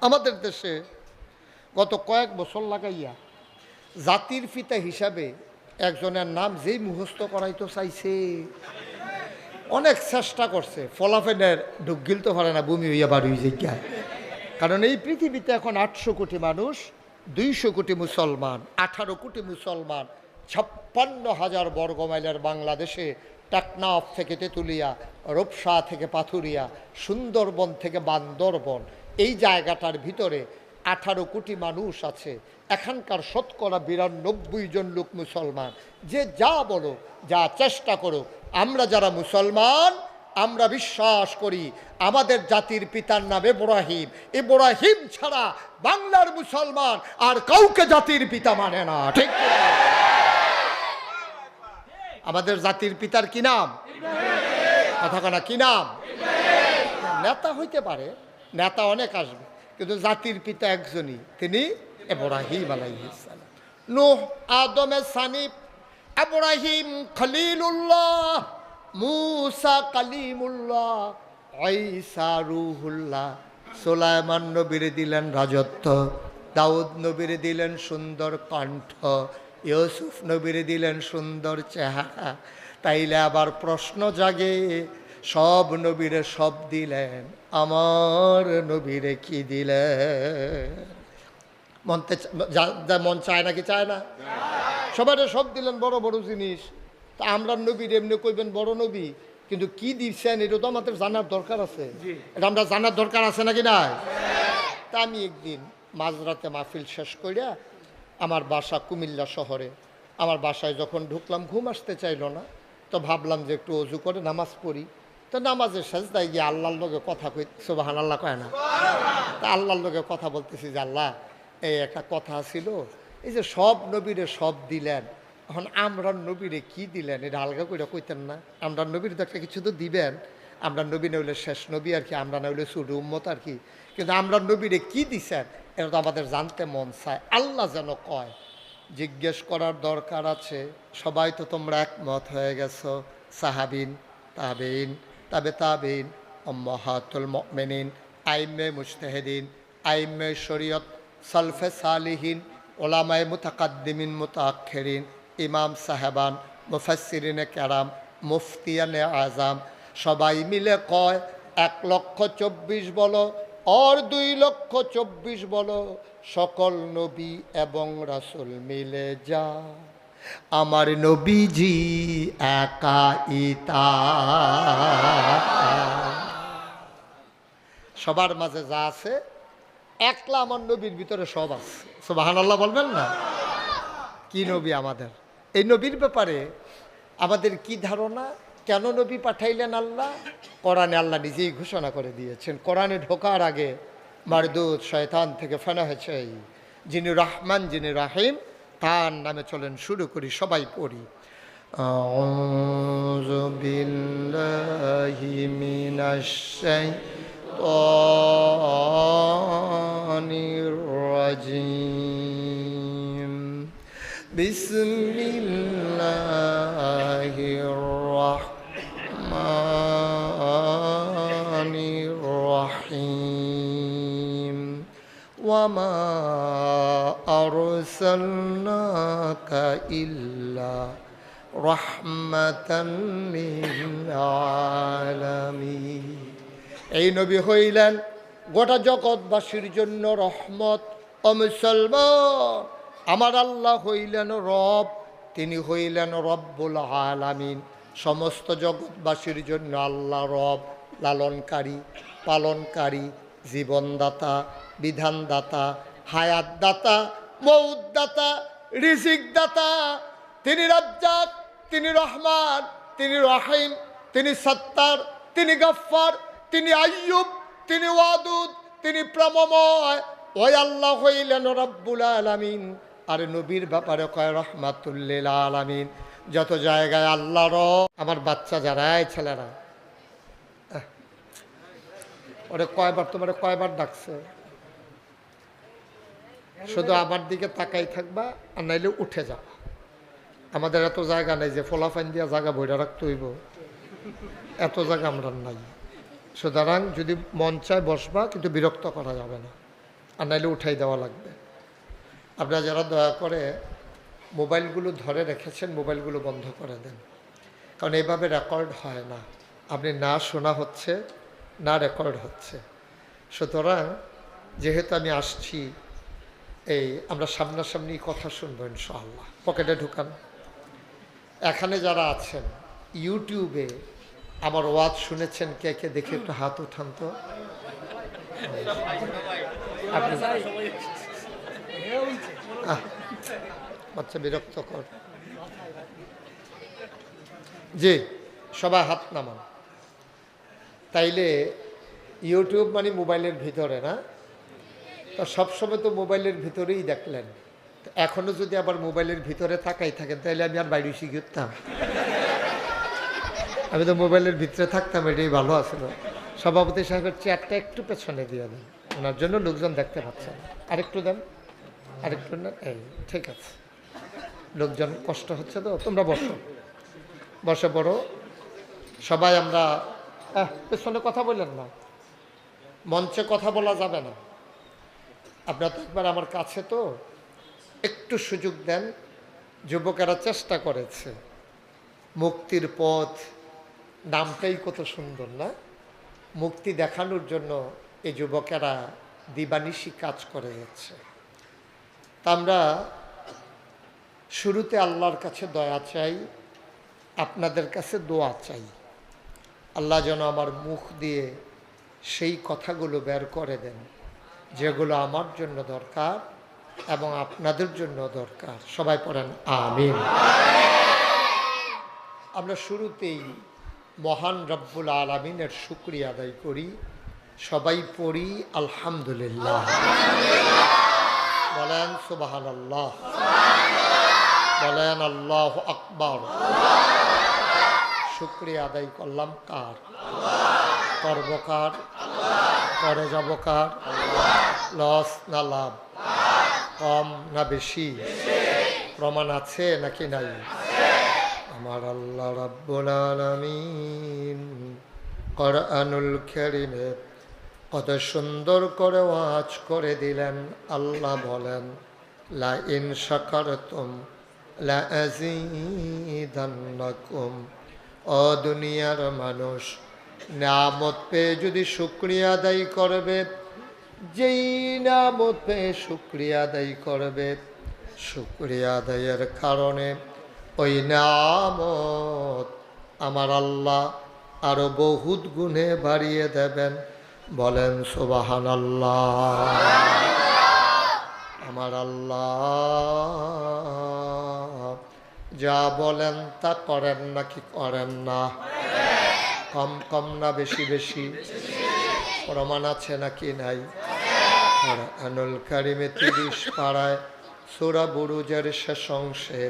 আমাদের দেশে গত কয়েক বছর লাগাইয়া জাতির পিতা হিসাবে একজনের নাম যেই মুখস্থ করাইতে চাইছে, অনেক চেষ্টা করছে, ফলাফেনের ঢুক গিলতে পারে না, বমি হইয়া বাড়ি হয়ে। কারণ এই পৃথিবীতে এখন 800 কোটি মানুষ, 200 কোটি মুসলমান, 18 কোটি মুসলমান, 56,000 বর্গমাইলের বাংলাদেশে, টেকনাফ থেকে তেঁতুলিয়া, রূপসা থেকে পাথুরিয়া, সুন্দরবন থেকে বান্দরবন, এই জায়গাটার ভিতরে 18 কোটি মানুষ আছে। এখানকার শতকরা 92 জন লোক মুসলমান। যে যা বলো, যা চেষ্টা করো, আমরা যারা মুসলমান আমরা বিশ্বাস করি আমাদের জাতির পিতার নাম ইব্রাহিম। ইব্রাহিম ছাড়া বাংলার মুসলমান আর কাউকে জাতির পিতা মানে না, ঠিক? আমাদের জাতির পিতার কি নাম? কথা কানা কি নাম? নেতা হইতে পারে, নেতা অনেক আসবে, কিন্তু জাতির পিতা একজনই, তিনি ইব্রাহিম আলাইহিস সালাম। নূহ আদমের সানি, ইব্রাহিম খলিলুল্লাহ, মুসা কালিমুল্লাহ, ঈসা রূহুল্লাহ। সুলাইমান নবীরে দিলেন রাজত্ব, দাউদ নবীরে দিলেন সুন্দর কণ্ঠ, ইউসুফ নবীরে দিলেন সুন্দর চেহারা। তাইলে আবার প্রশ্ন জাগে, সব নবীরে সব দিলেন, আমার নবীরে কি দিলেন? মন চায় নাকি চায় না? সবাই সব দিলেন, বড় বড় জিনিস। তা আমরা নবীর এমনি কইবেন বড় নবী, কিন্তু কি দিচ্ছেন এটা তো আমাদের জানার দরকার আছে। এটা আমরা জানার দরকার আছে নাকি না? তা আমি একদিন মাঝরাতে মাহফিল শেষ করিয়া আমার বাসা কুমিল্লা শহরে, আমার বাসায় যখন ঢুকলাম ঘুম আসতে চাইল না, তো ভাবলাম যে একটু অজু করে নামাজ পড়ি। তো নামাজের সেজদায় গিয়ে আল্লাহর লগে কথা কই, সুবহানাল্লাহ কয় না? তা আল্লাহর লগে কথা বলতেছি যে আল্লাহ, এই একটা কথা ছিল, এই যে সব নবীরে সব দিলেন, এখন আমরা নবীরে কি দিলেন এটা আলগা করে কইতেন না? আমরা নবীর তো একটা কিছু তো দিবেন, আমরা নবী নইলে শেষ নবী আর কি, আমরা নইলে শুরু উম্মত আর কি, কিন্তু আমরা নবীরে কি দিছেন এটা তো আমাদের জানতে মন চায়। আল্লাহ যেন কয়, জিজ্ঞেস করার দরকার আছে। সবাই তো তোমরা একমত হয়ে গেছো, সাহাবিন, তাবেইন, তাবে তাবেইন, উম্মাহাতুল মুমিনিন, আইম্মে মুজতাহিদিন, আইম্মে শরীয়ত, সালফে সালিহিন, ওলামায়ে মুতাকাদ্দিমিন মুতাআখিরিন, ইমাম সাহেবান, মুফাসসিরিনে কেরাম, মুফতিয়ানে আজম, সবাই মিলে কয় 1,24,000 বলো আর 2,24,000 বলো, সকল নবী এবং রাসূল মিলে যা আমার নবীজি একাইতা। সবার মাঝে যা আছে একলা আমার নবীর ভিতরে সব আছে। সুবহানাল্লাহ বলবেন না? কি নবী আমাদের? এই নবীর ব্যাপারে আমাদের কি ধারণা? কেন নবী পাঠাইলেন আল্লাহ? কোরআনে আল্লাহ নিজেই ঘোষণা করে দিয়েছেন। কোরআনে ঢোকার আগে মারদুদ শয়তান থেকে ফেনা হয়েছে, যিনি রহমান যিনি রাহিম, তার নামে চলেন শুরু করি, সবাই পড়ি। আউযু বিল্লাহি মিনাশ শাইতানির রাজিম। বিসমিল্লাহির রাহমানির রাহিম। ওয়ামা আরসালনাকা ইল্লা রাহমাতাল লিল আলামিন। এই নবী হইলেন গোটা জগৎবাসীর জন্য রহমত। ও মুসলমান, আমার আল্লাহ হইলেন রব, তিনি হইলেন রব্বুল আলামিন। সমস্ত জগৎবাসীর জন্য আল্লাহ রব, লালনকারী, পালনকারী, জীবনদাতা, বিধানদাতা, হায়াতদাতা, মউতদাতা, রিজিকদাতা। তিনি রাজ্জাক, তিনি রহমান, তিনি রহিম, তিনি সত্তার, তিনি গফফার, তিনি আইয়ুব, তিনি ওয়াদুদ, তিনি প্রেমময়। ওই আল্লাহ হইলেন রব্বুল আলামিন। আর নবীর ব্যাপারে কয় রহমাতুল লিল আলামিন। যত জায়গায় আল্লাহ আমার বাচ্চা যারা, ছেলেরা, ওরে কয়বার, তোমার কয়বার ডাকছে? শুধু আমার দিকে তাকাই থাকবা, আর নাইলে উঠে যাবা। আমাদের এত জায়গা নাই যে ফলাফাইন দিয়া জায়গা বইটা রাখতে হইব, এত জায়গা আমরা নাই। সুতরাং যদি মন চায় বসবা, কিন্তু বিরক্ত করা যাবে না। আর নাইলে উঠাই দেওয়া লাগবে। আপনারা যারা দয়া করে মোবাইলগুলো ধরে রেখেছেন, মোবাইলগুলো বন্ধ করে দেন, কারণ এইভাবে রেকর্ড হয় না। আপনি না শোনা হচ্ছে, না রেকর্ড হচ্ছে। সুতরাং যেহেতু আমি আসছি, এই আমরা সামনাসামনি কথা শুনবো ইনশাআল্লাহ। পকেটে ঢুকান। এখানে যারা আছেন ইউটিউবে আমার ওয়াজ শুনেছেন, কে কে দেখে একটু হাত উঠান তো। আপনি বাচ্চা বিরক্ত কর। জি, সবাই হাত নামান। তাইলে ইউটিউব মানে মোবাইলের ভিতরে না, তো সবসময় তো মোবাইলের ভিতরেই দেখলেন। এখনো যদি আবার মোবাইলের ভিতরে তাকাই থাকেন তাহলে আমি আর বাইরে শিখতাম। আমি তো মোবাইলের ভিতরে থাকতাম, এটাই ভালো আসলো। সভাপতি সাহেবের চেয়ারটা একটু পেছনে দিয়ে দেন, ওনার জন্য লোকজন দেখতে পাচ্ছেন। আরেকটু দেন, আরেকটু দেন। এই ঠিক আছে, লোকজন কষ্ট হচ্ছে তো। তোমরা বসো, বসে পড়ো সবাই। আমরা পেছনে কথা বললেন না, মঞ্চে কথা বলা যাবে না। আপনারা তো একবার আমার কাছে, তো একটু সুযোগ দেন। যুবকেরা চেষ্টা করেছে, মুক্তির পথ নামটাই কত সুন্দর না? মুক্তি দেখানোর জন্য এই যুবকেরা দিবানিশি কাজ করে যাচ্ছে। তা আমরা শুরুতে আল্লাহর কাছে দয়া চাই, আপনাদের কাছে দোয়া চাই। আল্লাহ যেন আমার মুখ দিয়ে সেই কথাগুলো বের করে দেন যেগুলো আমার জন্য দরকার এবং আপনাদের জন্য দরকার। সবাই পড়েন আমিন। আমরা শুরুতেই মহান রব্বুল আলামিনের শুকরিয়া আদায় করি। সবাই পড়ি আলহামদুলিল্লাহ। বলেন সুবহানাল্লাহ, বলেন আল্লাহু আকবার। শুকরিয়া আদায় করলাম কার? করব কার? করে যাব কার? লস না লাভ? কম না বেশি? প্রমাণ আছে নাকি নাই? আমার আল্লাহ রাব্বুল আলামিন কোরআনুল কারীমে কত সুন্দর করে ওয়াজ করে দিলেন। আল্লাহ বলেন, লা ইন শাকারতুম লা আযীদান্নাকুম। ও দুনিয়ার মানুষ, নিয়ামত পেয়ে যদি শুকরিয়া আদায় করবে, যেই নিয়ামত পেয়ে শুকরিয়া আদায় করবে, শুকরিয়া আদায়ের কারণে ওই নিয়ামত আমার আল্লাহ আরো বহুত গুণে বাড়িয়ে দেবেন। বলেন সুবহানাল্লাহ। আমার আল্লাহ যা বলেন তা করেন নাকি করেন না? কম কম না বেশি বেশি? প্রমাণ আছে নাকি নাই? কোরআনুল কারীমে 30 পারায় সূরা বুরুজের শেষ অংশে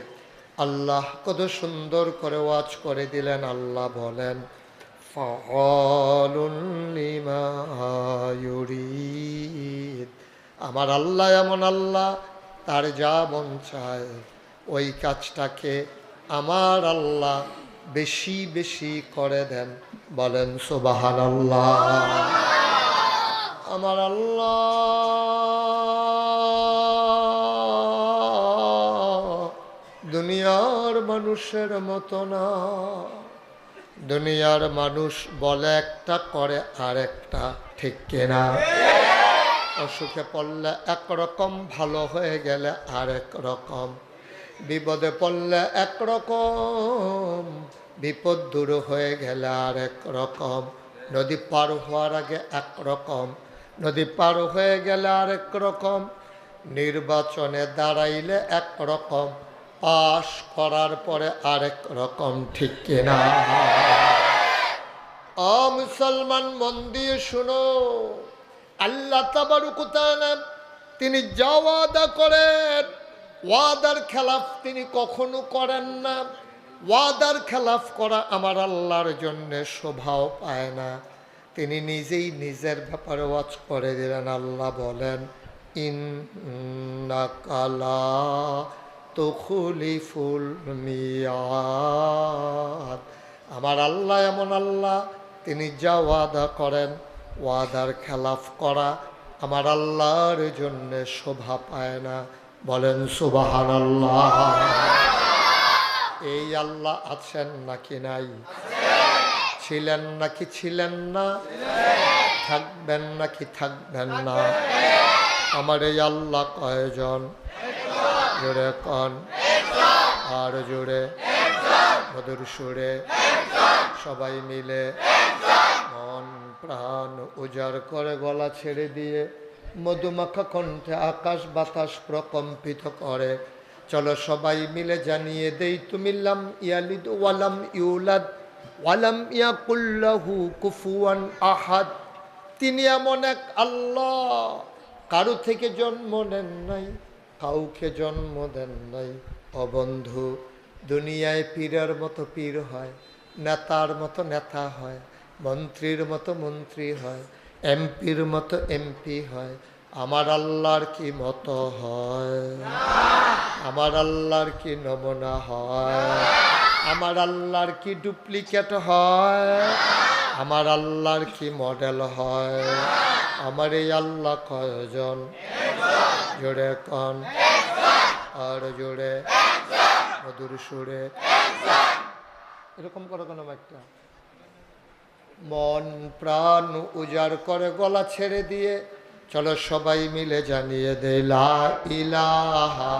আল্লাহ কত সুন্দর করে ওয়াজ করে দিলেন। আল্লাহ বলেন, ফাআলুন লিমা ইউরিদ। আমার আল্লাহ এমন আল্লাহ, তার যা মন চায় ওই কাজটাকে আমার আল্লাহ বেশি বেশি করে দেন। বলেন সুবহানাল্লাহ। আমার আল্লাহ দুনিয়ার মানুষের মতো না। দুনিয়ার মানুষ বলে একটা, করে আরেকটা, ঠিক কিনা? অসুখে পড়লে একরকম, ভালো হয়ে গেলে আরেক রকম। বিপদে পড়লে একরকম, বিপদ দূর হয়ে গেলে আরেক রকম। নদী পার হওয়ার আগে একরকম, নদী পার হয়ে গেলে আরেক রকম। নির্বাচনে দাঁড়াইলে একরকম, পাশ করার পরে আরেক রকম, ঠিক কিনা? মুসলমান মন দিয়ে শুনো, আল্লাহ তাবারক ওয়া তাআলা তিনি যা ওয়াদা করেন, ওয়াদার খেলাফ তিনি কখনো করেন না। ওয়াদার খেলাফ করা আমার আল্লাহর জন্য শোভাও পায় না। তিনি নিজেই নিজের ব্যাপারে ওয়াজ করে দিলেন। আল্লাহ বলেন, ইন্নাকা লা তুখলিফুল মিয়াদ। আমার আল্লাহ এমন আল্লাহ, তিনি যা ওয়াদা করেন, ওয়াদার খেলাফ করা আমার আল্লাহর জন্য শোভা পায় না। বলেন সুবহানাল্লাহ। এই আল্লাহ আছেন নাকি নাই? ছিলেন নাকি ছিলেন না? থাকবেন নাকি থাকবেন না? আমার এই আল্লাহ কয়জন? জোরে কন, আর জোরে, মধুর সুরে, সবাই মিলে মন প্রাণ উজাড় করে গলা ছেড়ে দিয়ে মধুমাখা কণ্ঠে আকাশ বাতাস প্রকম্পিত করে চলো সবাই মিলে জানিয়ে দেই তুমি লাম ইয়ালিদ ওয়ালাম ইউলাদ ওয়ালাম ইয়াকুল লাহু কুফুয়ান আহাদ। তিনি এমন এক আল্লাহ, কারো থেকে জন্ম নেন নাই, কাউকে জন্ম দেন নাই। ও বন্ধু, দুনিয়ায় পীরের মতো পীর হয়, নেতার মতো নেতা হয়, মন্ত্রীর মতো মন্ত্রী হয়, এমপির মতো এমপি হয়। আমার আল্লাহর কি মতো হয়? আমার আল্লাহর কি নমুনা হয়? আমার আল্লাহর কি ডুপ্লিকেট হয়? আমার আল্লাহর কি মডেল হয়? আমার এই আল্লাহ কয়জন? জোরে কন, আর জোরে, মধুর সুরে, এরকম করো কেন একটা। মন প্রাণ উজাড় করে গলা ছেড়ে দিয়ে চলো সবাই মিলে জানিয়ে দে লা ইলাহা।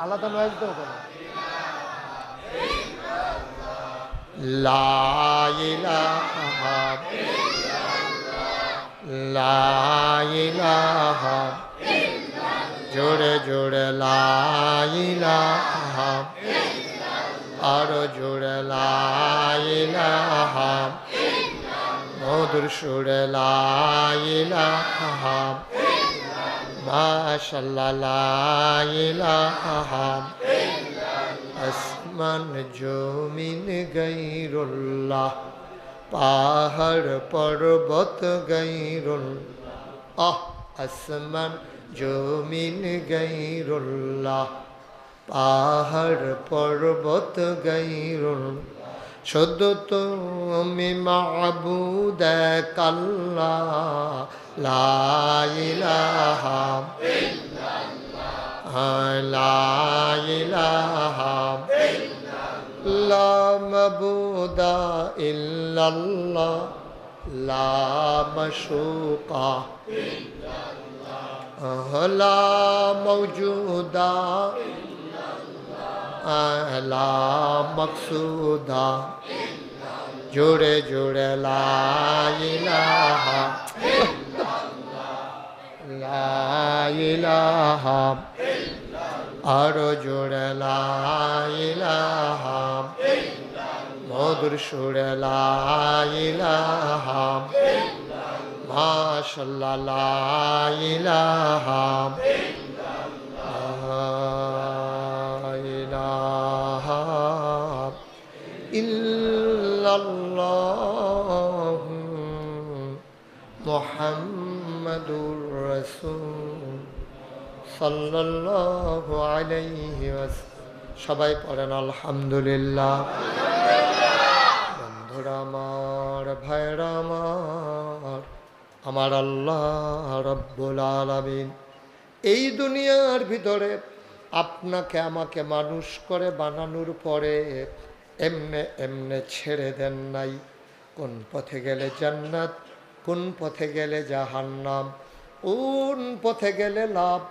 আলাদা নয় তো কেন? লা ইলাহা, লা ইলাহা, জোরে জোরে লা ইলাহা, আরো জোরে লা ইলাহা, মধুর সুরে লা ইলাহা, মাশাআল্লাহ লা ইলাহা। আসমান জমিন গায়রুল্লাহ, পাহাড় পর্বত গায়রুল্লাহ। আসমান জমিন গায়রুল্লাহ, পাহাড় পর্বত গায়রুল্লাহ। শুধু তুমি মাবুদ এক আল্লাহ, লা ইলাহা ইল্লাল্লাহ, লা ইলাহা ইল্লাল্লাহ, লা মাবুদা ইল্লাল্লাহ, লা মাশুকা ইল্লাল্লাহ, লা মাওজুদা লা মকসুদা। জোরে জোরে লা ইলাহা, লা ইলাহা, আরো জোরে লা ইলাহা, মধুর সুরে লা ইলাহা, মাশাআল্লাহ লা ইলাহা ইল্লাল্লাহ মুহাম্মাদুর রাসূল সাল্লাল্লাহু আলাইহি ওয়াসাল্লাম। সবাই পড়েন আলহামদুলিল্লাহ। বন্ধুরা আমার, ভাইরা আমার, আমার আল্লাহ রাব্বুল আলামিন এই দুনিয়ার ভিতরে আপনাকে আমাকে মানুষ করে বানানোর পরে এমনে এমনে ছেড়ে দেন নাই। কোন পথে গেলে জান্নাত, কোন পথে গেলে জাহান্নাম, কোন পথে গেলে লাভ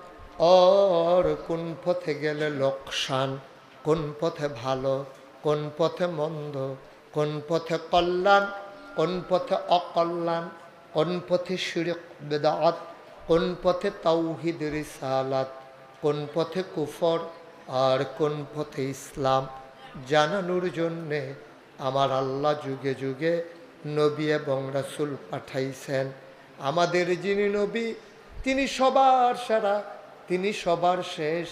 আর কোন পথে গেলে লোকসান, কোন পথে ভালো, কোন পথে মন্দ, কোন পথে কল্যাণ, কোন পথে অকল্যাণ, কোন পথে শিরক বিদআত, কোন পথে তাওহীদ রিসালাত, কোন পথে কুফর আর কোন পথে ইসলাম জানানোর জন্যে আমার আল্লাহ যুগে যুগে নবী এবং রাসূল পাঠাইছেন। আমাদের যিনি নবী তিনি সবার সেরা, তিনি সবার শেষ,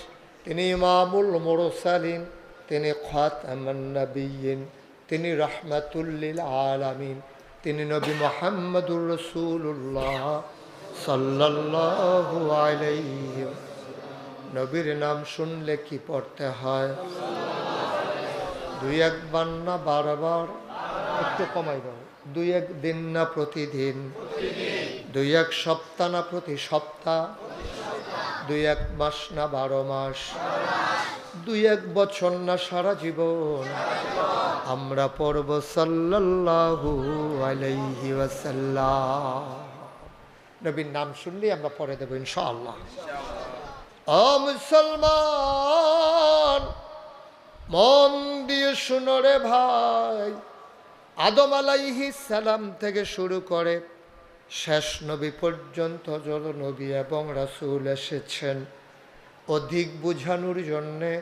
তিনি ইমামুল মুরসালিন, তিনি খাতামুন নবিয়্যিন, তিনি রাহমাতুল লিল আলামিন, তিনি নবী মুহাম্মদুর রাসূলুল্লাহ সাল্লাল্লাহু আলাইহি। নবীর নাম শুনলে কি পড়তে হয়? দুই একবার না বারবার? একটু কমাই দাও। দুই এক দিন না প্রতিদিন? দুই এক সপ্তাহ না প্রতি সপ্তাহ, দুই এক মাস না 12 মাস, দুই এক বছর না সারা জীবন আমরা পড়ব সাল্লাল্লাহু আলাইহি ওয়াসাল্লাম। নবীর নাম শুনলেই আমরা পড়ে দেব ইনশাআল্লাহ। ও মুসলমান, মন দিয়ে শুনো রে ভাই, আদম আলাইহিস সালাম থেকে শুরু করে শেষ নবী পর্যন্ত যত নবী এবং রাসূল এসেছেন, অধিক বুঝানোর জন্যে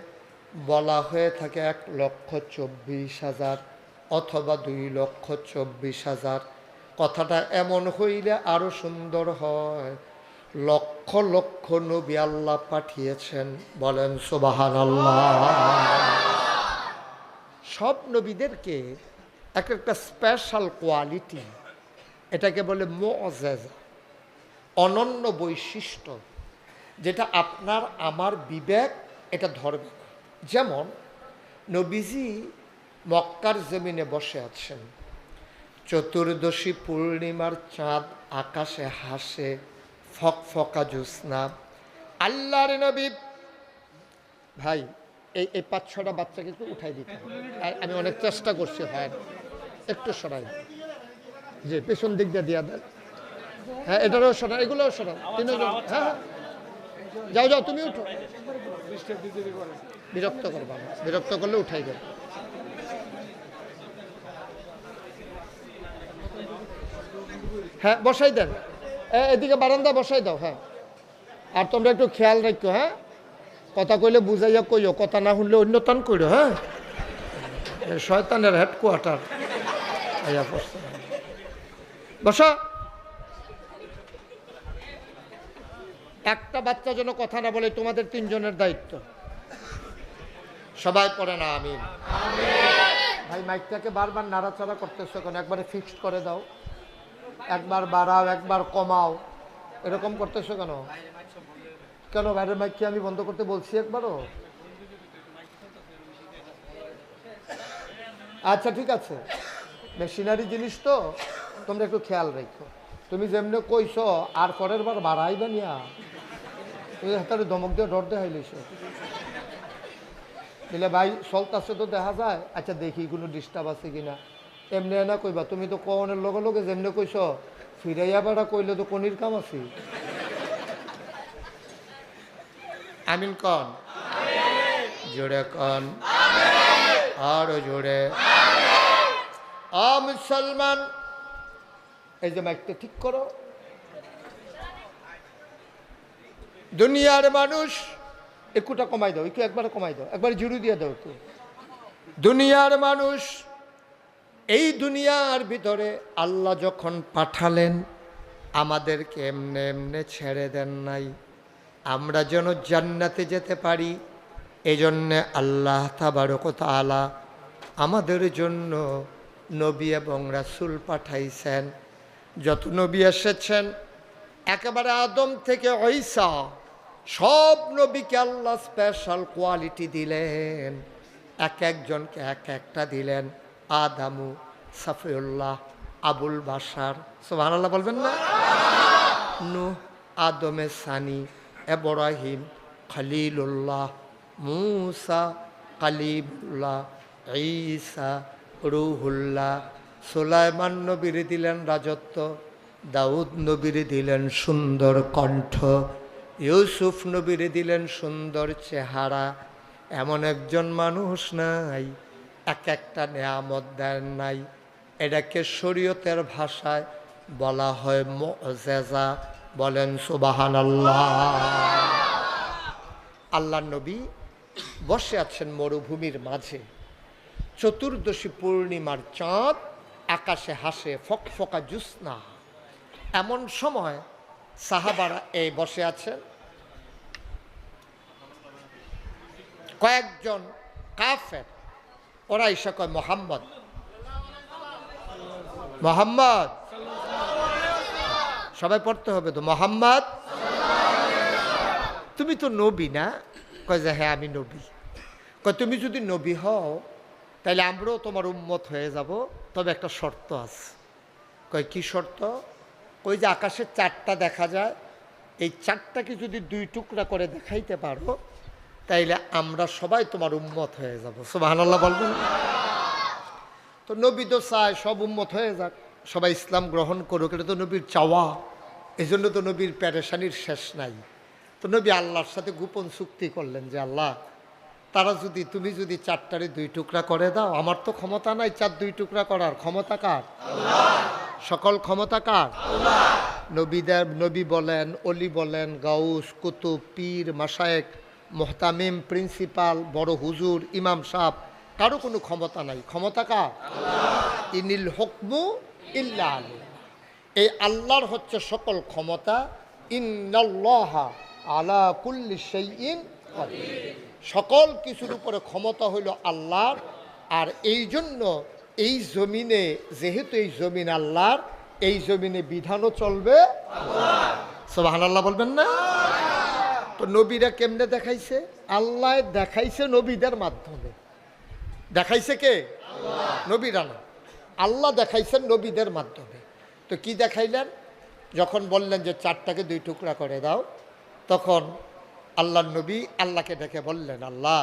বলা হয়ে থাকে 1,24,000 অথবা 2,24,000। কথাটা এমন হইলে আরো সুন্দর হয়, লক্ষ লক্ষ নবী আল্লাহ পাঠিয়েছেন, বলেন সুবহানাল্লাহ। সব নবীদেরকে একটা স্পেশাল কোয়ালিটি, এটাকে বলে মুআজিজা, অনন্য বৈশিষ্ট্য, যেটা আপনার আমার বিবেক এটা ধরবে না। যেমন নবীজি মক্কার জমিনে বসে আছেন, চতুর্দশী পূর্ণিমার চাঁদ আকাশে হাসে, ফকফকা জ্যোৎস্না, আল্লাহর নবী। ভাই এই 5-6টা বাচ্চাকে একটু উঠাই দিতে হবে। আমি অনেক চেষ্টা করছি, হয় একটু সরাই, যে পেছন দিক দিয়ে দিয়া দেন। হ্যাঁ, এটারও সরান, এগুলোও সরান, তিনজন। হ্যাঁ হ্যাঁ, যাও যাও, তুমি উঠো, বিরক্ত করবা না, বিরক্ত করলে উঠাই দেবে। হ্যাঁ, বসাই দেন, এদিকে বারান্দা বসাই দাও। হ্যাঁ, আর তোমরা একটু খেয়াল রাখো। হ্যাঁ, কথা কইলে বুঝাইয়া কইও, কথা না শুনলে অন্য টান করো। হ্যাঁ, শয়তানের হেডকোয়ার্টার আইয়া পড়ছে। বসা, একটা বাচ্চা যেন কথা না বলে, তোমাদের 3 জনের দায়িত্ব। সবাই পড়ে না আমিন। ভাই মাইকটাকে বারবার নাড়াচাড়া করতেছো কেন? একবারে ফিক্সড করে দাও, একবার বাড়াও একবার কমাও, এরকম করতেছো কেন? কেন বাইরের মাইক কি আমি বন্ধ করতে বলছি একবারও? আচ্ছা ঠিক আছে, মেশিনারি জিনিস তো, তোমরা একটু খেয়াল রাখো। তুমি যেমনি কইছ আর পরের বার বাড়াইবে নিয়া, তুমি হাতারে ধমক দিয়ে ডর দেখাইলিস দিলে। ভাই চলতেছে তো দেখা যায়, আচ্ছা দেখি কোনো ডিস্টার্ব আছে কিনা। এমনি না কইবা, তুমি তো কনের লগে লগে যেমনি কইছ ফিরাইয়া বেড়া কইলে তো কনির কাম আছে। আমিন কন, জোরে কন, আরো জোরে। মুসলমান, এই যে মাইকটা ঠিক করো। দুনিয়ার মানুষ, একটুটা কমাই দাও, একটু একবার কমাই দাও, একবার জুড়ি দিয়ে দাও একটু। দুনিয়ার মানুষ, এই দুনিয়ার ভিতরে আল্লাহ যখন পাঠালেন, আমাদেরকে এমনে এমনে ছেড়ে দেন নাই, আমরা যেন জান্নাতে যেতে পারি। এই জন্যে আল্লাহ তাবারক ওয়া তাআলা আমাদের জন্য নবী এবং রাসূল পাঠাইছেন। যত নবী এসেছেন, একেবারে আদম থেকে ঈসা, সব নবীকে আল্লাহ স্পেশাল কোয়ালিটি দিলেন, এক একজনকে এক একটা দিলেন। আদামু, সাফিউল্লাহ, আবুল বাশার, সুবহানাল্লাহ বলবেন না? নূহ, আদমে সানি, ইব্রাহিম, খলিলুল্লাহ, মূসা, কালিমুল্লাহ, ঈসা, রূহুল্লাহ। সুলাইমান নবীর দিলেন রাজত্ব, দাউদ নবীর দিলেন সুন্দর কণ্ঠ, ইউসুফ নবীর দিলেন সুন্দর চেহারা। এমন একজন মানুষ নাই এক একটা নেয়ামত দেন নাই। এটাকে শরীয়তের ভাষায় বলা হয় মুআজিজা। বলেন সুবহানাল্লাহ। আল্লাহর নবী বসে আছেন মরুভূমির মাঝে, চতুর্দশী পূর্ণিমার চাঁদ আকাশে হাসে, ফকফকা জ্যোৎস্না। এমন সময় সাহাবারা এই বসে আছেন, কয়েকজন কাফের, ওরা এসে কয়, মোহাম্মদ, মোহাম্মদ, সবাই পড়তে হবে তো, মোহাম্মদ তুমি তো নবী না? কয় যে হ্যাঁ আমি নবী। কয় তুমি যদি নবী হও তাহলে আমরাও তোমার উম্মত হয়ে যাব, তবে একটা শর্ত আছে। কয় কি শর্ত? ওই যে আকাশের চারটা দেখা যায়, এই চারটাকে যদি 2 টুকরা করে দেখাইতে পারো তাইলে আমরা সবাই তোমার উম্মত হয়ে যাব। সুবহানাল্লাহ বলবেন। তো নবী তো চায় সব উম্মত হয়ে যাক, সবাই ইসলাম গ্রহণ করুক, এটা তো নবীর চাওয়া। এই জন্য তো নবীর পেরেশানির শেষ নাই। তো নবী আল্লাহর সাথে গোপন চুক্তি করলেন যে আল্লাহ, তারা যদি তুমি যদি চারটারে 2 টুকরা করে দাও, আমার তো ক্ষমতা নাই 2 টুকরা করার। ক্ষমতা কার? সকল ক্ষমতা কার? নবী বলেন, অলি বলেন, গাউস, কুতুব, পীর, মাশায়েখ, মুহতামিম, প্রিন্সিপাল, বড় হুজুর, ইমাম সাহেব, কারো কোনো ক্ষমতা নাই। ক্ষমতা কার? ইনিল হুকমু ইল্লা আল্লাহ। এই আল্লাহর হচ্ছে সকল ক্ষমতা। ইন্নাল্লাহা আলা কুল্লি শাইইন কাদির। সকল কিছুর উপরে ক্ষমতা হইল আল্লাহর। আর এই জন্য এই জমিনে, যেহেতু এই জমিন আল্লাহর, এই জমিনে বিধানও চলবে আল্লাহ। সুবহানাল্লাহ বলবেন না? তো নবীরা কেমনে দেখাইছে? আল্লাহ দেখাইছে নবীদের মাধ্যমে। দেখাইছে কে? নবীরা না, আল্লাহ দেখাইছেন নবীদের মাধ্যমে। তো কি দেখাইলেন? যখন বললেন যে চারটাকে 2 টুকরা করে দাও, তখন আল্লাহর নবী আল্লাহকে ডেকে বললেন, আল্লাহ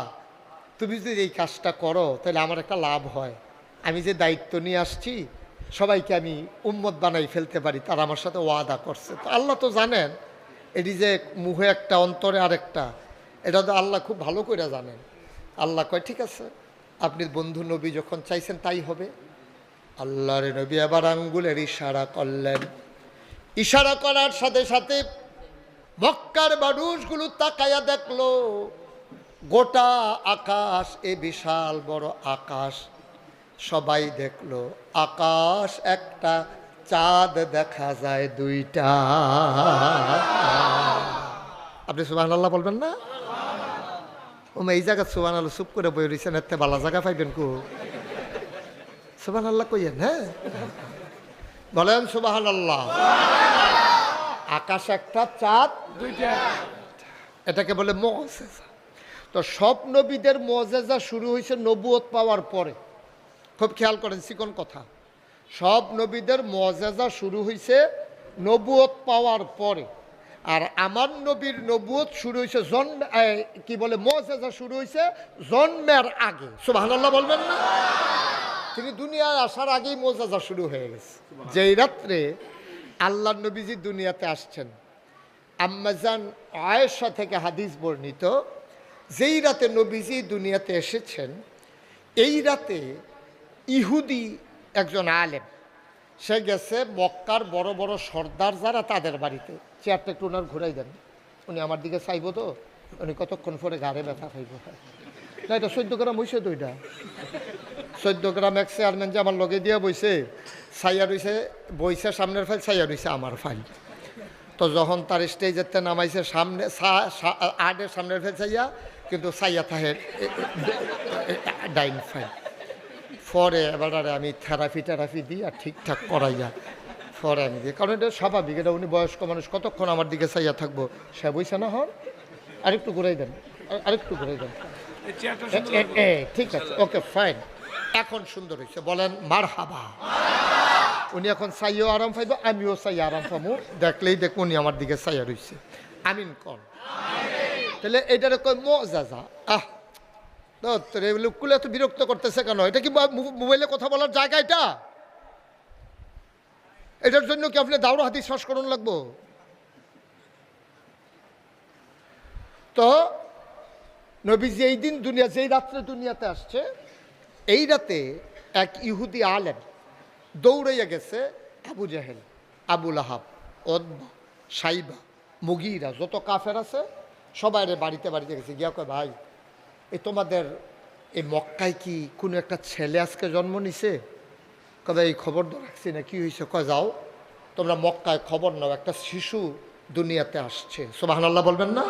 তুমি যদি এই কাজটা করো তাহলে আমার একটা লাভ হয়। আমি যে দায়িত্ব নিয়ে আসছি, সবাইকে আমি উম্মত বানাই ফেলতে পারি, তারা আমার সাথে ওয়াদা করছে। তো আল্লাহ তো জানেন এটি যে মুখে একটা অন্তরে আরেকটা, এটা তো আল্লাহ খুব ভালো করে জানেন। আল্লাহ কয় ঠিক আছে, আপনি বন্ধু নবী যখন চাইছেন তাই হবে। আল্লাহর নবী আবার আঙ্গুলের ইশারা করলেন। ইশারা করার সাথে সাথে মক্কার মানুষগুলো তাকায়া দেখলো গোটা আকাশ, এ বিশাল বড় আকাশ। সবাই দেখলো আকাশ একটা, চাঁদ দেখা যায় 2টা। আপনি সুবহানাল্লাহ বলবেন না? এই জায়গা সুবহানাল্লাহ চুপ করে বই রয়েছেন, এতে ভালো জায়গা পাইবেন কো? সুবহানাল্লাহ কইয়েন। হ্যাঁ বলেন সুবহানাল্লাহ। আকাশ একটা, চাঁদ 2টা, এটাকে বলে মুআজিজা। তো সব নবীদের মুআজিজা শুরু হয়েছে নবুয়ত পাওয়ার পরে। খুব খেয়াল করেন, চিকন কথা। সব নবীদের মুআজিজা শুরু হয়েছে নবুয়ত পাওয়ার পরে। আর আমার নবীর নবুয়ত শুরু হয়েছে কি বলে মুআজিজা শুরু হয়েছে জন্মের আগে। সুবহানাল্লাহ বলবেন না? তিনি দুনিয়ায় আসার আগেই মুআজিজা শুরু হয়ে গেছে। যেই রাত্রে আল্লাহর নবীজি দুনিয়াতে আসছেন, আম্মাজান আয়েশা থেকে হাদিস বর্ণিত, যেই রাতে নবীজি দুনিয়াতে এসেছেন, এই রাতে ইহুদি একজন আলেম, সে গেছে মক্কার বড় বড় সর্দার যারা, তাদের বাড়িতে। চেয়ারটা একটু ওনার ঘুরাই দেন, উনি আমার দিকে চাইব তো, উনি কতক্ষণ পরে ঘাড়ে ব্যথা খাইব। না, এটা 14 গ্রাম হয়েছে তো, এটা 14 গ্রাম। এক চেয়ারম্যান যে আমার লগে দিয়ে বইছে, ছাইয়া রইছে, বইছে সামনের ফাইল, ছাইয়া রইছে আমার ফাইল। তো যখন তার স্টেজেতে নামাইছে, সামনে আটের সামনের ফাইল ছাইয়া, কিন্তু ছাইয়া থাহে ডাইন ফাইল। পরে এবার আমি থেরাপি দিই আর ঠিকঠাক করাইয়া পরে আমি দিই, কারণ এটা স্বাভাবিক। এটা উনি বয়স্ক মানুষ, কতক্ষণ আমার দিকে চাইয়া থাকবো, সে বইছে না। হন আরেকটু ঘুরাই দেন, আরেকটু ঘুরাই দেন। ঠিক আছে, ওকে ফাইন, এখন সুন্দর হয়েছে। বলেন মারহাবা। উনি এখন চাইও আরাম পাইব, আমিও চাই আরাম পাবো। দেখলেই দেখবো উনি আমার দিকে চাইয়া রয়েছে। আমিন কন। তাহলে এটার কয় মুআজিজা। লোকগুলো এত বিরক্ত করতেছে কেন? এটা কি মোবাইলে কথা বলার জায়গা? এটার জন্য কি আপনি দাওরা হাদিস সংস্করণ লাগবো? তো নবীজি এই দিন যেই রাত্রে দুনিয়াতে আসছে, এই রাতে এক ইহুদি আলেম দৌড়াইয়া গেছে আবু জাহেল, আবু লাহাব, উতবা, সাইবা, মুগীরা, যত কাফের আছে সবাই বাড়িতে গেছে। গিয়া কয়, ভাই এই তোমাদের এই মক্কায় কি কোনো একটা ছেলে আজকে জন্ম নিছে? কবে এই খবর তো রাখছি না, কি হয়েছে? কয় যাও তোমরা মক্কায় খবর নাও, একটা শিশু দুনিয়াতে আসছে। সুবহানাল্লাহ বলবেন না?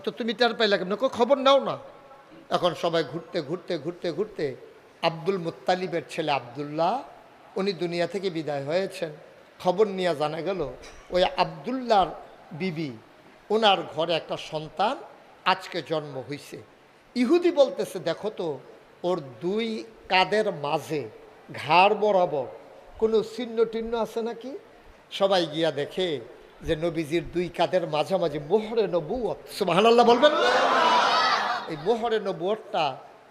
তো তুমি তার পাইলা কেমন? খবর নাও না। এখন সবাই ঘুরতে আব্দুল মুত্তালিবের ছেলে আবদুল্লাহ, উনি দুনিয়া থেকে বিদায় হয়েছেন। খবর নিয়ে জানা গেল ওই আবদুল্লাহর বিবি, ওনার ঘরে একটা সন্তান আজকে জন্ম হয়েছে। ইহুদি বলতেছে, দেখো তো ওর 2 কাঁধের মাঝে ঘাড় বরাবর কোনো চিহ্ন টিহ্ন আছে নাকি? সবাই গিয়া দেখে যে নবীজির দুই কাঁধের মাঝামাঝি মোহরে নবুয়ত, সুবহানাল্লাহ বলবেন। এই মোহরে নবুয়তটা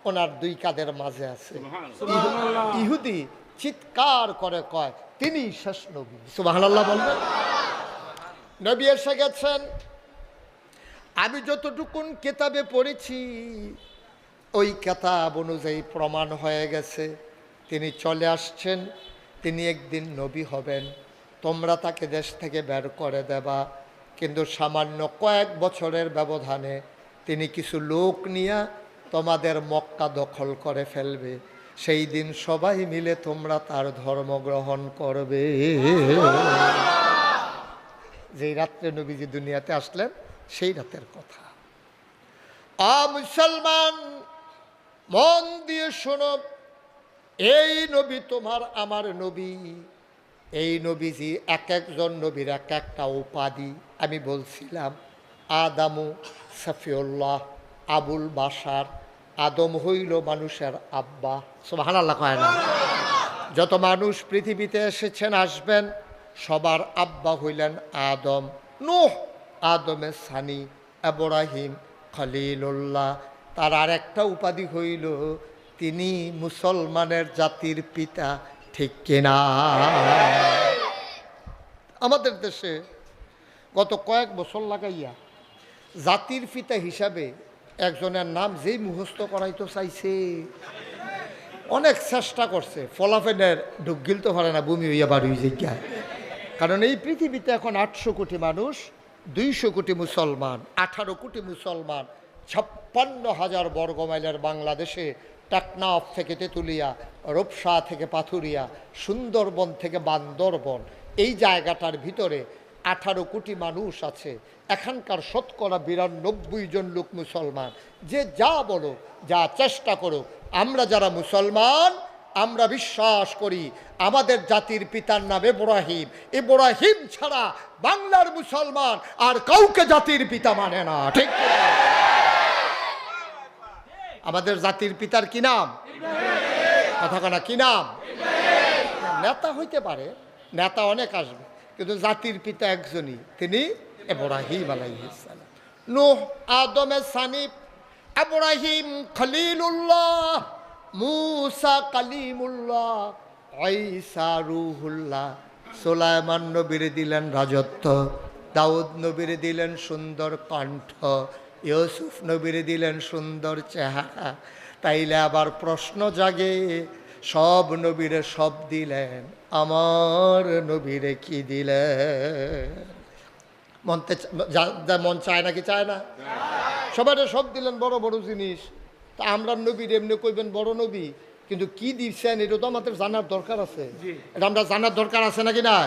ওনার দুই কাঁধের মাঝে আছে। ইহুদি চিৎকার করে কয় তিনি শেষ নবী, সুবহানাল্লাহ বলবেন। নবী এসে গেছেন। আমি যতটুকুন কিতাবে পড়েছি ওই কিতাব অনুযায়ী প্রমাণ হয়ে গেছে তিনি চলে আসছেন, তিনি একদিন নবী হবেন। তোমরা তাকে দেশ থেকে বের করে দেবা, কিন্তু সামান্য কয়েক বছরের ব্যবধানে তিনি কিছু লোক নিয়ে তোমাদের মক্কা দখল করে ফেলবে। সেই দিন সবাই মিলে তোমরা তার ধর্ম গ্রহণ করবে। যেই রাত্রে নবীজি দুনিয়াতে আসলেন সেই রাতের কথা। মুসলমান মন দিয়ে শোনো, এই নবী তোমার আমার নবী। এই নবীজি এক একজন নবীর এক একটা উপাধি। আমি বলছিলাম আদামু সফিউল্লাহ, আবুল বাশার। আদম হইল মানুষের আব্বা, সুবহানাল্লাহ কয় না? যত মানুষ পৃথিবীতে এসেছেন আসবেন সবার আব্বা হইলেন আদম। নূহ আদমের সানি, ইব্রাহিম খলিলুল্লাহ। তার আর একটা উপাধি হইল তিনি মুসলমানের জাতির পিতা, ঠিক কিনা? আমাদের দেশে গত কয়েক বছর লাগাইয়া জাতির পিতা হিসাবে একজনের নাম যেই মুখস্থ করাইতে চাইছে, অনেক চেষ্টা করছে, ফলাফেনের ঢুক গিলতে পারে না, বমি হইয়া বাড়ি যায়। কারণ এই পৃথিবীতে এখন 800 কোটি মানুষ, 200 কোটি মুসলমান, 18 কোটি মুসলমান, 56,000 বর্গমাইলের বাংলাদেশে টেকনাফ থেকে তেঁতুলিয়া, রূপসা থেকে পাথুরিয়া, সুন্দরবন থেকে বান্দরবন, এই জায়গাটার ভিতরে 18 কোটি মানুষ আছে। এখানকার শতকরা 92 জন লোক মুসলমান। যে যা বলো, যা চেষ্টা করো, আমরা যারা মুসলমান আমরা বিশ্বাস করি আমাদের জাতির পিতার নাম ইব্রাহিম। ইব্রাহিম ছাড়া বাংলার মুসলমান আর কাউকে জাতির পিতা মানে না, ঠিক? আমাদের জাতির পিতার কি নাম? কথা কানা কি নাম? নেতা হইতে পারে, নেতা অনেক আসবে, কিন্তু জাতির পিতা একজনই, তিনি ইব্রাহিম আলাইহিস সালাম। নূহ আদমের সানি, ইব্রাহিম খলিলুল্লাহ, মুসা কালিমুল্লাহ, ঈসা রূহুল্লাহ। সুলাইমান নবীরে দিলেন রাজত্ব, দাউদ নবীরে দিলেন সুন্দর কণ্ঠ, ইউসুফ নবীরে দিলেন সুন্দর চেহারা। তাইলে আবার প্রশ্ন জাগে, সব নবীরে সব দিলেন, আমার নবীরে কি দিলেন? মন চায় নাকি চায় না? সবাই সব দিলেন, বড় বড় জিনিস। তা আমরা নবীর এমনি কইবেন বড় নবী, কিন্তু কি দিচ্ছেন এটা তো আমাদের জানার দরকার আছে। এটা আমরা জানার দরকার আছে নাকি না?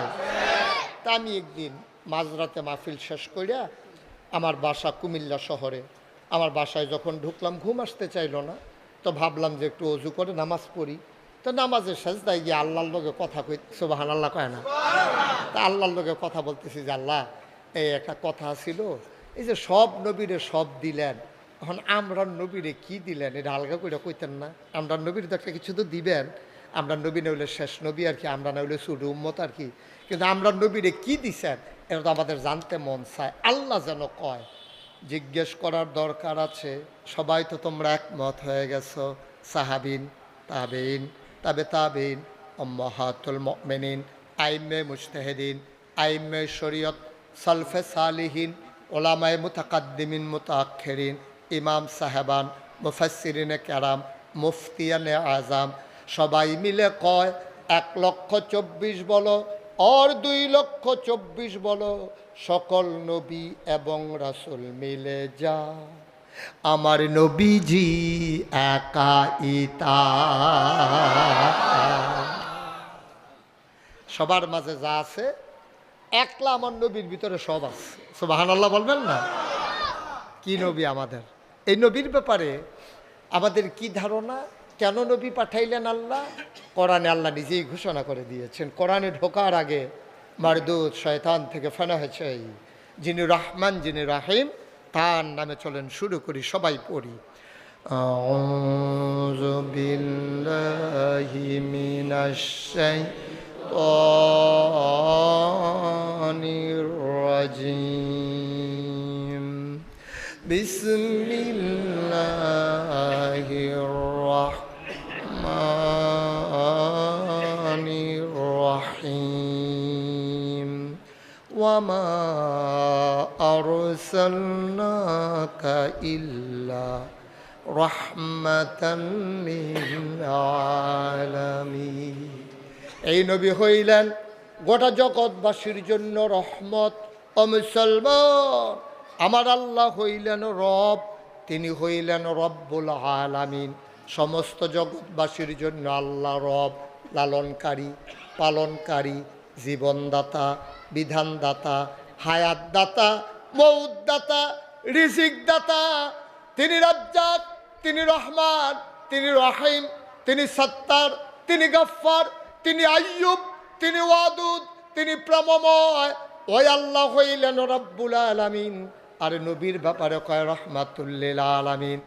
তা আমি একদিন মাঝরাতে মাহফিল শেষ করিয়া আমার বাসা কুমিল্লা শহরে, আমার বাসায় যখন ঢুকলাম ঘুম আসতে চাইল না, তো ভাবলাম যে একটু অজু করে নামাজ পড়ি। তো নামাজের সাজদায় গিয়ে আল্লাহর লোকে কথা কই, সুবহানাল্লাহ কয় না? তা আল্লাহর লোকে কথা বলতেছি যে আল্লাহ, এই একটা কথা ছিল, এই যে সব নবীরে সব দিলেন, এখন আমরা নবীরে কি দিলেন এটা আলগা করে কইতেন না? আমরা নবীর তো একটা কিছু তো দিবেন। আমরা নবী না হইলে শেষ নবী আর কি, আমরা না হইলে ছোট উম্মত আর কি, কিন্তু আমরা নবীরে কি দিছেন এটা তো আমাদের জানতে মন চায়। আল্লাহ যেন কয় জিজ্ঞেস করার দরকার আছে। সবাই তো তোমরা একমত হয়ে গেছো, সাহাবিন, তাবেইন, তাবে তাবেইন, উম্মাহাতুল মুমিনিন, আইম্মে মুজতাহিদিন, আইম্মে শরীয়ত, সালফে সালিহিন, ওলামায়ে মুতাকাদ্দিমিন মুতাআখিরিন, ইমাম সাহেবান, মুফাসসিরিনে কেরাম, মুফতিয়ানে আজম, সবাই মিলে কয় 1,24,000 বলো और 2,24,000 বলো, সকল নবী এবং রাসূল মিলে যা আমার নবীজি একাইতা। সবার মাঝে যা আছে একলা আমার নবীর ভিতরে সব আছে, সুবহানাল্লাহ বলবেন না? কি নবী আমাদের? এই নবীর ব্যাপারে আমাদের কি ধারণা? কেন নবী পাঠাইলেন আল্লাহ? কোরআনে আল্লাহ নিজেই ঘোষণা করে দিয়েছেন। কোরআনে ঢোকার আগে মারদুদ শয়তান থেকে ফানা হয়েছে, যিনি রহমান যিনি রাহিম তার নামে চলেন শুরু করি, সবাই পড়ি। আউযু বিল্লাহি মিনাশ শাইতানির রাজিম বিসমিল্লাহির রাহমানির রাহিম ওয়ামা আরসালনাকা ইল্লা রাহমাতাল লিল আলামিন। এই নবী হইলেন গোটা জগৎবাসীর জন্য রহমত। ও মুসলমান, আমার আল্লাহ হইলেন রব, তিনি হইলেন রব্বুল আলামিন। সমস্ত জগৎবাসীর জন্য আল্লাহ রব, লালনকারী, পালনকারী, জীবনদাতা, বিধানদাতা, হায়াতদাতা, মউতদাতা, রিজিকদাতা। তিনি রাজ্জাক, তিনি রহমান, তিনি রহিম, তিনি সত্তার, তিনি গফফার, তিনি আইয়ুব, তিনি ওয়াদুদ, তিনি প্রেমময়। ওই আল্লাহ হইলেন রব্বুল আলামিন। আর নবীর ব্যাপারে কয় রহমাতুল লিল আলামিন।